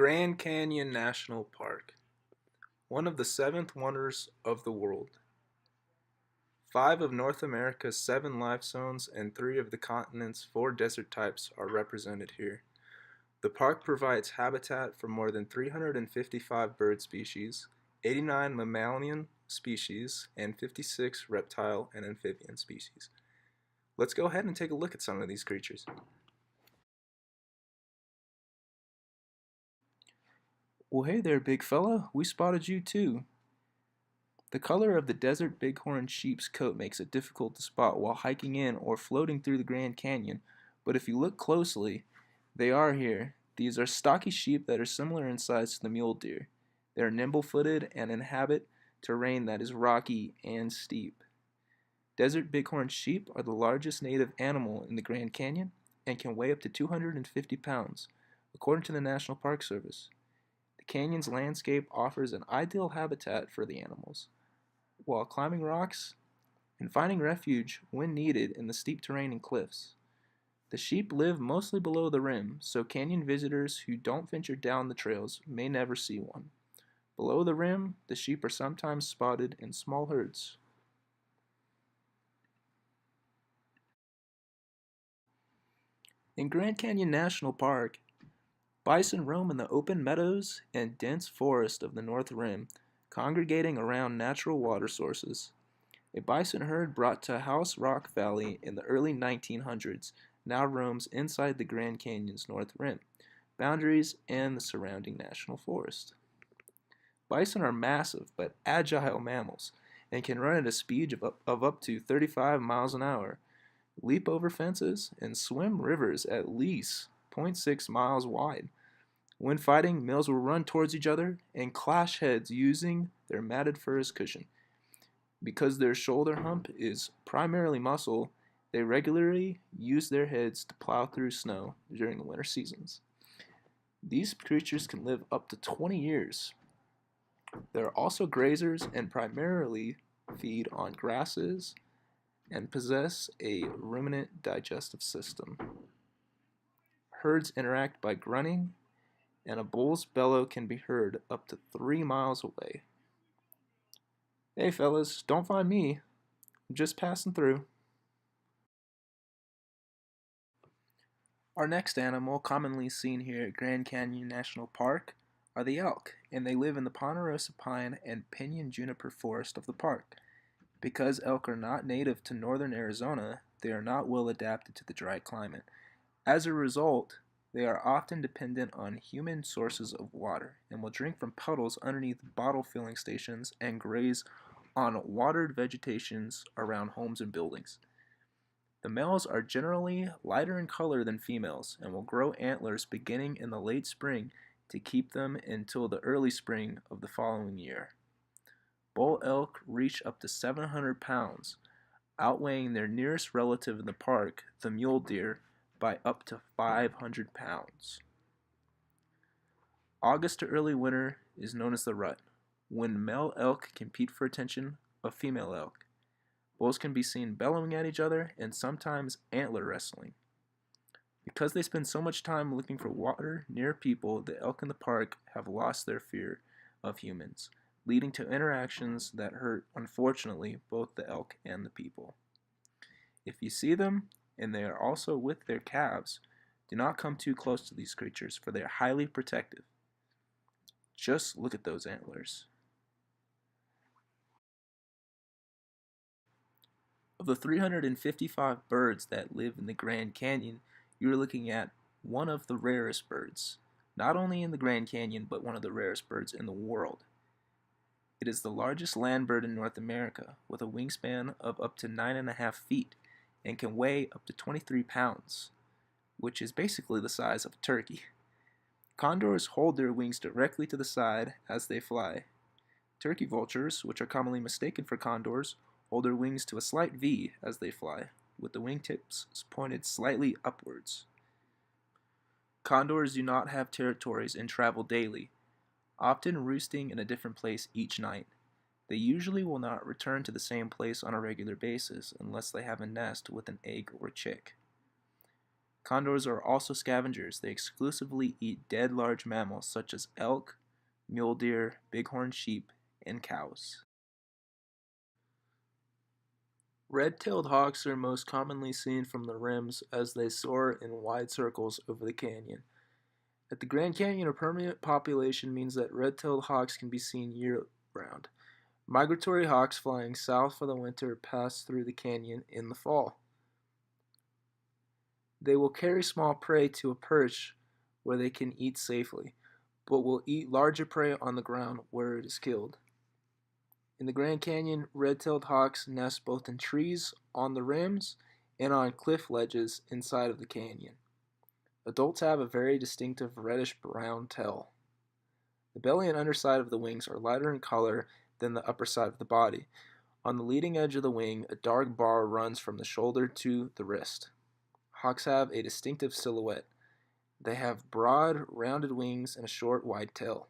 Grand Canyon National Park, one of the seventh wonders of the world. Five of North America's seven life zones and three of the continent's four desert types are represented here. The park provides habitat for more than 355 bird species, 89 mammalian species, and 56 reptile and amphibian species. Let's go ahead and take a look at some of these creatures. Well, hey there, big fella. We spotted you too. The color of the desert bighorn sheep's coat makes it difficult to spot while hiking in or floating through the Grand Canyon, but if you look closely, they are here. These are stocky sheep that are similar in size to the mule deer. They are nimble-footed and inhabit terrain that is rocky and steep. Desert bighorn sheep are the largest native animal in the Grand Canyon and can weigh up to 250 pounds, according to the National Park Service. The canyon's landscape offers an ideal habitat for the animals, while climbing rocks and finding refuge when needed in the steep terrain and cliffs. The sheep live mostly below the rim, so canyon visitors who don't venture down the trails may never see one. Below the rim, the sheep are sometimes spotted in small herds. In Grand Canyon National Park, bison roam in the open meadows and dense forest of the North Rim, congregating around natural water sources. A bison herd brought to House Rock Valley in the early 1900s now roams inside the Grand Canyon's North Rim, boundaries, and the surrounding national forest. Bison are massive but agile mammals and can run at a speed of up to 35 miles an hour, leap over fences, and swim rivers at least 0.6 miles wide. When fighting, males will run towards each other and clash heads using their matted fur as cushion. Because their shoulder hump is primarily muscle, they regularly use their heads to plow through snow during the winter seasons. These creatures can live up to 20 years. They are also grazers and primarily feed on grasses and possess a ruminant digestive system. Herds interact by grunting, and a bull's bellow can be heard up to 3 miles away. Hey fellas, don't find me. I'm just passing through. Our next animal, commonly seen here at Grand Canyon National Park, are the elk, and they live in the ponderosa pine and pinyon juniper forest of the park. Because elk are not native to northern Arizona, they are not well adapted to the dry climate. As a result, they are often dependent on human sources of water and will drink from puddles underneath bottle filling stations and graze on watered vegetations around homes and buildings. The males are generally lighter in color than females and will grow antlers beginning in the late spring to keep them until the early spring of the following year. Bull elk reach up to 700 pounds, outweighing their nearest relative in the park, the mule deer, by up to 500 pounds. August to early winter is known as the rut, when male elk compete for attention of female elk. Bulls can be seen bellowing at each other and sometimes antler wrestling. Because they spend so much time looking for water near people, the elk in the park have lost their fear of humans, leading to interactions that hurt, unfortunately, both the elk and the people. If you see them, and they are also with their calves, do not come too close to these creatures, for they are highly protective. Just look at those antlers. Of the 355 birds that live in the Grand Canyon, you are looking at one of the rarest birds, not only in the Grand Canyon, but one of the rarest birds in the world. It is the largest land bird in North America, with a wingspan of up to 9.5 feet, and can weigh up to 23 pounds, which is basically the size of a turkey. Condors hold their wings directly to the side as they fly. Turkey vultures, which are commonly mistaken for condors, hold their wings to a slight V as they fly, with the wingtips pointed slightly upwards. Condors do not have territories and travel daily, often roosting in a different place each night. They usually will not return to the same place on a regular basis unless they have a nest with an egg or chick. Condors are also scavengers. They exclusively eat dead large mammals such as elk, mule deer, bighorn sheep, and cows. Red-tailed hawks are most commonly seen from the rims as they soar in wide circles over the canyon. At the Grand Canyon, a permanent population means that red-tailed hawks can be seen year-round. Migratory hawks flying south for the winter pass through the canyon in the fall. They will carry small prey to a perch where they can eat safely, but will eat larger prey on the ground where it is killed. In the Grand Canyon, red-tailed hawks nest both in trees on the rims and on cliff ledges inside of the canyon. Adults have a very distinctive reddish-brown tail. The belly and underside of the wings are lighter in color than the upper side of the body. On the leading edge of the wing, a dark bar runs from the shoulder to the wrist. Hawks have a distinctive silhouette. They have broad, rounded wings and a short, wide tail.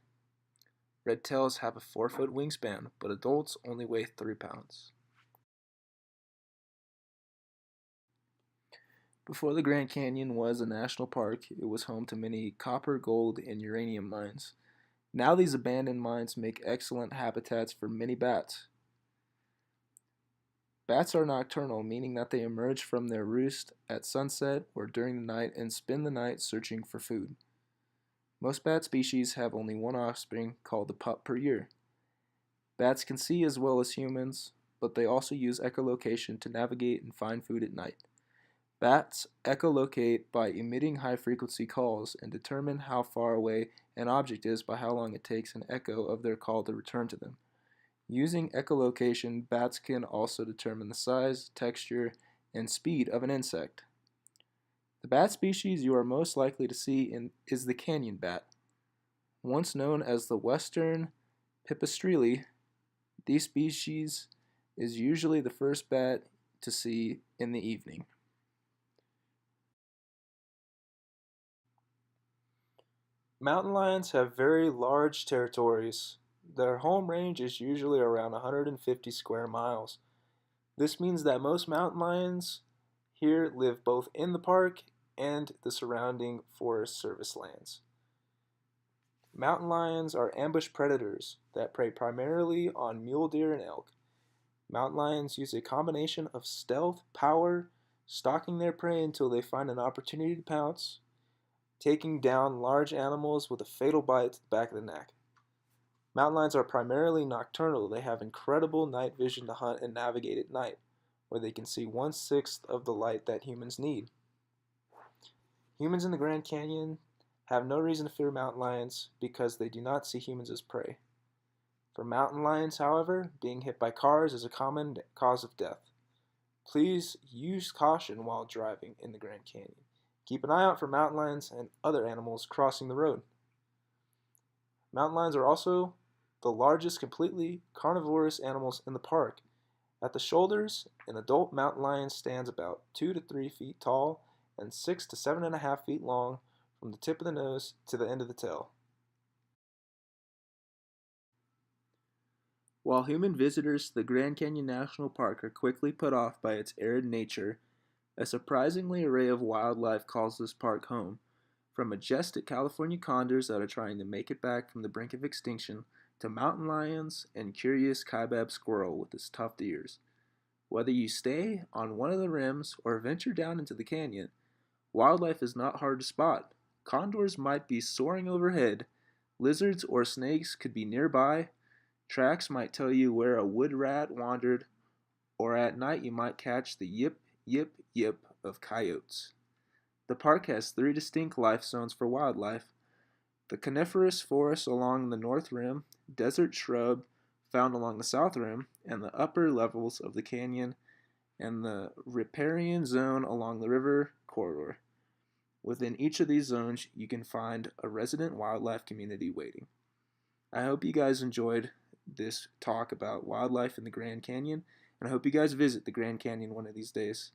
Red tails have a 4-foot wingspan, but adults only weigh 3 pounds. Before the Grand Canyon was a national park, it was home to many copper, gold, and uranium mines. Now these abandoned mines make excellent habitats for many bats. Bats are nocturnal, meaning that they emerge from their roost at sunset or during the night and spend the night searching for food. Most bat species have only one offspring, called a pup, per year. Bats can see as well as humans, but they also use echolocation to navigate and find food at night. Bats echolocate by emitting high-frequency calls and determine how far away an object is by how long it takes an echo of their call to return to them. Using echolocation, bats can also determine the size, texture, and speed of an insect. The bat species you are most likely to see is the canyon bat. Once known as the western pipistrelle, this species is usually the first bat to see in the evening. Mountain lions have very large territories. Their home range is usually around 150 square miles. This means that most mountain lions here live both in the park and the surrounding Forest Service lands. Mountain lions are ambush predators that prey primarily on mule deer and elk. Mountain lions use a combination of stealth, power, stalking their prey until they find an opportunity to pounce, taking down large animals with a fatal bite to the back of the neck. Mountain lions are primarily nocturnal. They have incredible night vision to hunt and navigate at night, where they can see 1/6 of the light that humans need. Humans in the Grand Canyon have no reason to fear mountain lions because they do not see humans as prey. For mountain lions, however, being hit by cars is a common cause of death. Please use caution while driving in the Grand Canyon. Keep an eye out for mountain lions and other animals crossing the road. Mountain lions are also the largest completely carnivorous animals in the park. At the shoulders, an adult mountain lion stands about 2 to 3 feet tall and 6 to 7.5 feet long from the tip of the nose to the end of the tail. While human visitors to the Grand Canyon National Park are quickly put off by its arid nature, a surprisingly array of wildlife calls this park home, from majestic California condors that are trying to make it back from the brink of extinction to mountain lions and curious kaibab squirrel with its tufted ears. Whether you stay on one of the rims or venture down into the canyon, wildlife is not hard to spot. Condors might be soaring overhead, lizards or snakes could be nearby, tracks might tell you where a wood rat wandered, or at night you might catch the yip, yip, yip of coyotes. The park has 3 distinct life zones for wildlife: the coniferous forest along the north rim, desert shrub found along the south rim, and the upper levels of the canyon, and the riparian zone along the river corridor. Within each of these zones, you can find a resident wildlife community waiting. I hope you guys enjoyed this talk about wildlife in the Grand Canyon, and I hope you guys visit the Grand Canyon one of these days.